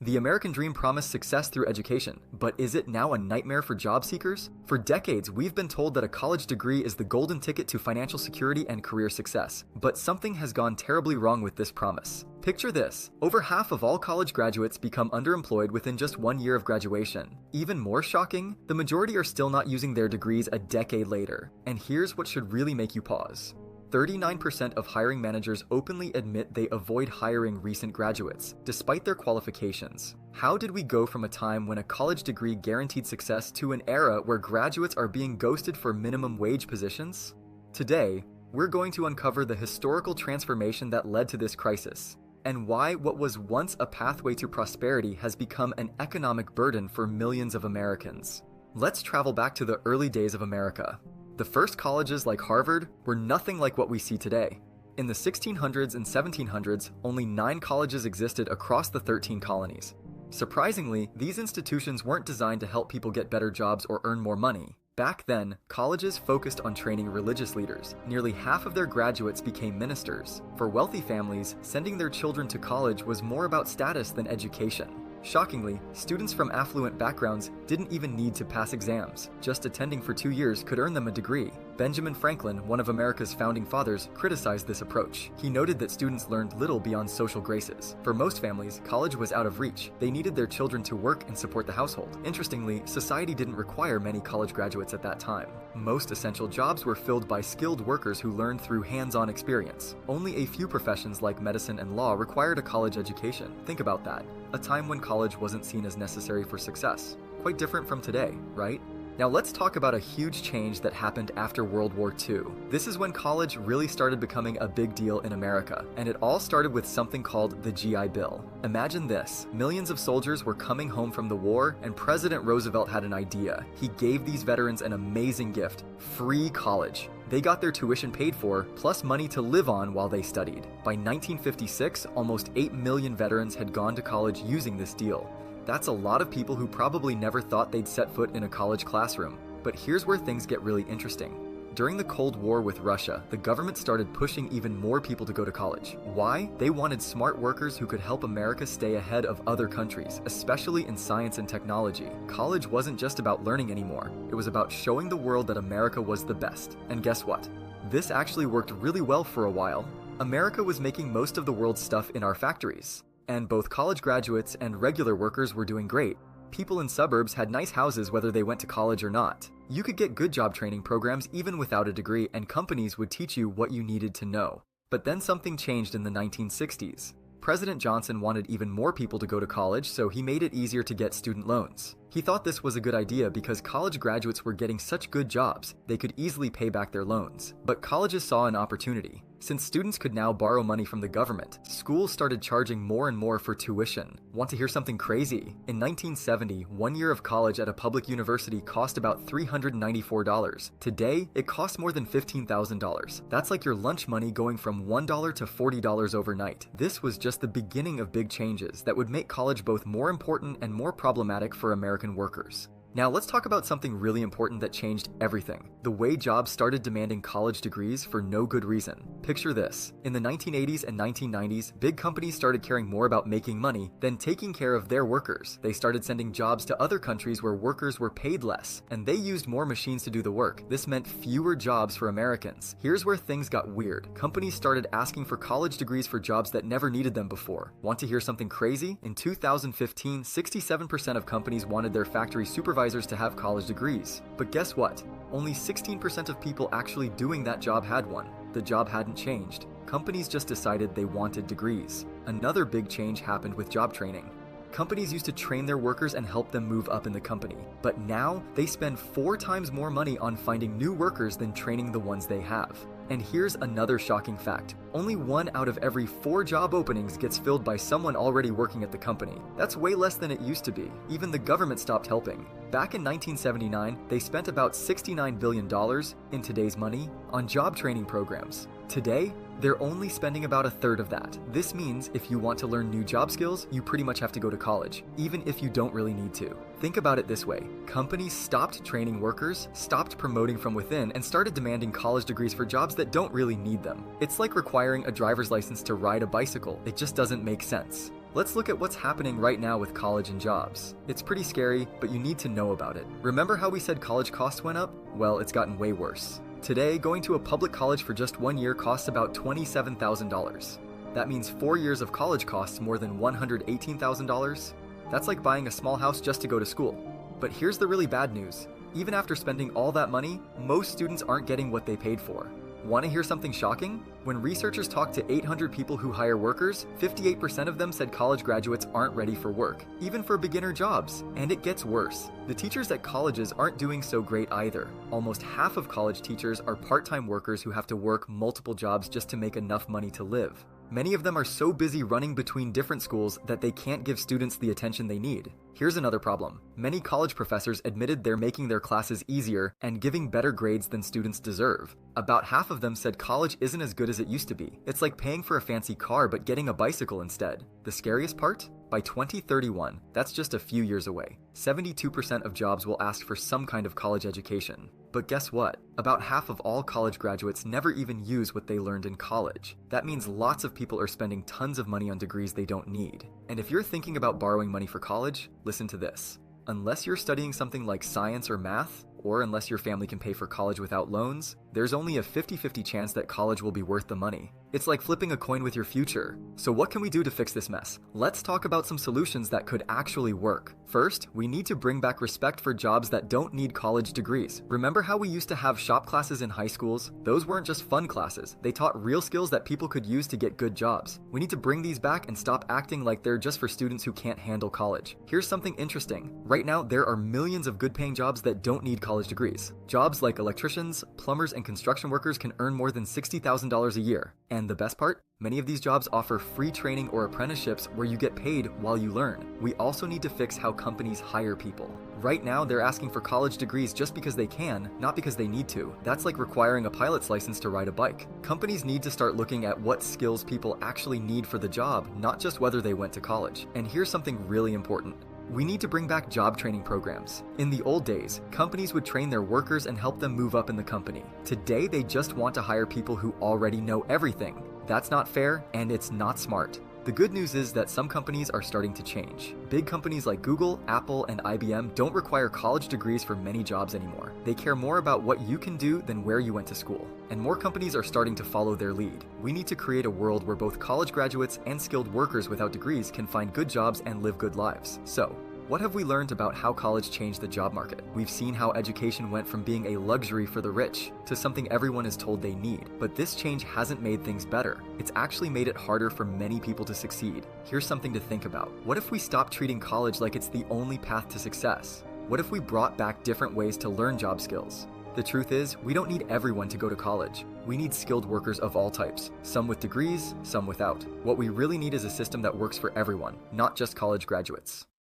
The American dream promised success through education, but is it now a nightmare for job seekers? For decades, we've been told that a college degree is the golden ticket to financial security and career success, but something has gone terribly wrong with this promise. Picture this: over half of all college graduates become underemployed within just 1 year of graduation. Even more shocking, the majority are still not using their degrees a decade later. And here's what should really make you pause. 39% of hiring managers openly admit they avoid hiring recent graduates, despite their qualifications. How did we go from a time when a college degree guaranteed success to an era where graduates are being ghosted for minimum wage positions? Today, we're going to uncover the historical transformation that led to this crisis, and why what was once a pathway to prosperity has become an economic burden for millions of Americans. Let's travel back to the early days of America. The first colleges like Harvard were nothing like what we see today. In the 1600s and 1700s, only 9 colleges existed across the 13 colonies. Surprisingly, these institutions weren't designed to help people get better jobs or earn more money. Back then, colleges focused on training religious leaders. Nearly half of their graduates became ministers. For wealthy families, sending their children to college was more about status than education. Shockingly, students from affluent backgrounds didn't even need to pass exams. Just attending for 2 years could earn them a degree. Benjamin Franklin, one of America's founding fathers, criticized this approach. He noted that students learned little beyond social graces. For most families, college was out of reach. They needed their children to work and support the household. Interestingly, society didn't require many college graduates at that time. Most essential jobs were filled by skilled workers who learned through hands-on experience. Only a few professions like medicine and law required a college education. Think about that. A time when college wasn't seen as necessary for success. Quite different from today, right? Now let's talk about a huge change that happened after World War II. This is when college really started becoming a big deal in America, and it all started with something called the GI Bill. Imagine this: millions of soldiers were coming home from the war, and President Roosevelt had an idea. He gave these veterans an amazing gift: free college. They got their tuition paid for, plus money to live on while they studied. By 1956, almost 8 million veterans had gone to college using this deal. That's a lot of people who probably never thought they'd set foot in a college classroom. But here's where things get really interesting. During the Cold War with Russia, the government started pushing even more people to go to college. Why? They wanted smart workers who could help America stay ahead of other countries, especially in science and technology. College wasn't just about learning anymore. It was about showing the world that America was the best. And guess what? This actually worked really well for a while. America was making most of the world's stuff in our factories. And both college graduates and regular workers were doing great. People in suburbs had nice houses whether they went to college or not. You could get good job training programs even without a degree, and companies would teach you what you needed to know. But then something changed in the 1960s. President Johnson wanted even more people to go to college, so he made it easier to get student loans. He thought this was a good idea because college graduates were getting such good jobs, they could easily pay back their loans. But colleges saw an opportunity. Since students could now borrow money from the government, schools started charging more and more for tuition. Want to hear something crazy? In 1970, 1 year of college at a public university cost about $394. Today, it costs more than $15,000. That's like your lunch money going from $1 to $40 overnight. This was just the beginning of big changes that would make college both more important and more problematic for American workers. Now let's talk about something really important that changed everything: the way jobs started demanding college degrees for no good reason. Picture this: in the 1980s and 1990s, big companies started caring more about making money than taking care of their workers. They started sending jobs to other countries where workers were paid less, and they used more machines to do the work. This meant fewer jobs for Americans. Here's where things got weird. Companies started asking for college degrees for jobs that never needed them before. Want to hear something crazy? In 2015, 67% of companies wanted their factory supervisors to have college degrees. But guess what? Only 16% of people actually doing that job had one. The job hadn't changed. Companies just decided they wanted degrees. Another big change happened with job training. Companies used to train their workers and help them move up in the company. But now, they spend 4 times more money on finding new workers than training the ones they have. And here's another shocking fact: only 1 out of every 4 job openings gets filled by someone already working at the company. That's way less than it used to be. Even the government stopped helping. Back in 1979, they spent about $69 billion, in today's money, on job training programs. Today, they're only spending about a third of that. This means if you want to learn new job skills, you pretty much have to go to college, even if you don't really need to. Think about it this way: companies stopped training workers, stopped promoting from within, and started demanding college degrees for jobs that don't really need them. It's like requiring a driver's license to ride a bicycle. It just doesn't make sense. Let's look at what's happening right now with college and jobs. It's pretty scary, but you need to know about it. Remember how we said college costs went up? Well, it's gotten way worse. Today, going to a public college for just 1 year costs about $27,000. That means 4 years of college costs more than $118,000. That's like buying a small house just to go to school. But here's the really bad news. Even after spending all that money, most students aren't getting what they paid for. Want to hear something shocking? When researchers talked to 800 people who hire workers, 58% of them said college graduates aren't ready for work, even for beginner jobs. And it gets worse. The teachers at colleges aren't doing so great either. Almost half of college teachers are part-time workers who have to work multiple jobs just to make enough money to live. Many of them are so busy running between different schools that they can't give students the attention they need. Here's another problem. Many college professors admitted they're making their classes easier and giving better grades than students deserve. About half of them said college isn't as good as it used to be. It's like paying for a fancy car but getting a bicycle instead. The scariest part? By 2031, that's just a few years away, 72% of jobs will ask for some kind of college education. But guess what? About half of all college graduates never even use what they learned in college. That means lots of people are spending tons of money on degrees they don't need. And if you're thinking about borrowing money for college, listen to this. Unless you're studying something like science or math, or unless your family can pay for college without loans, there's only a 50-50 chance that college will be worth the money. It's like flipping a coin with your future. So what can we do to fix this mess? Let's talk about some solutions that could actually work. First, we need to bring back respect for jobs that don't need college degrees. Remember how we used to have shop classes in high schools? Those weren't just fun classes. They taught real skills that people could use to get good jobs. We need to bring these back and stop acting like they're just for students who can't handle college. Here's something interesting. Right now, there are millions of good-paying jobs that don't need college degrees. Jobs like electricians, plumbers, and construction workers can earn more than $60,000 a year. And the best part? Many of these jobs offer free training or apprenticeships where you get paid while you learn. We also need to fix how companies hire people. Right now, they're asking for college degrees just because they can, not because they need to. That's like requiring a pilot's license to ride a bike. Companies need to start looking at what skills people actually need for the job, not just whether they went to college. And here's something really important. We need to bring back job training programs. In the old days, companies would train their workers and help them move up in the company. Today, they just want to hire people who already know everything. That's not fair, and it's not smart. The good news is that some companies are starting to change. Big companies like Google, Apple, and IBM don't require college degrees for many jobs anymore. They care more about what you can do than where you went to school. And more companies are starting to follow their lead. We need to create a world where both college graduates and skilled workers without degrees can find good jobs and live good lives. So, what have we learned about how college changed the job market? We've seen how education went from being a luxury for the rich to something everyone is told they need. But this change hasn't made things better. It's actually made it harder for many people to succeed. Here's something to think about. What if we stopped treating college like it's the only path to success? What if we brought back different ways to learn job skills? The truth is, we don't need everyone to go to college. We need skilled workers of all types, some with degrees, some without. What we really need is a system that works for everyone, not just college graduates.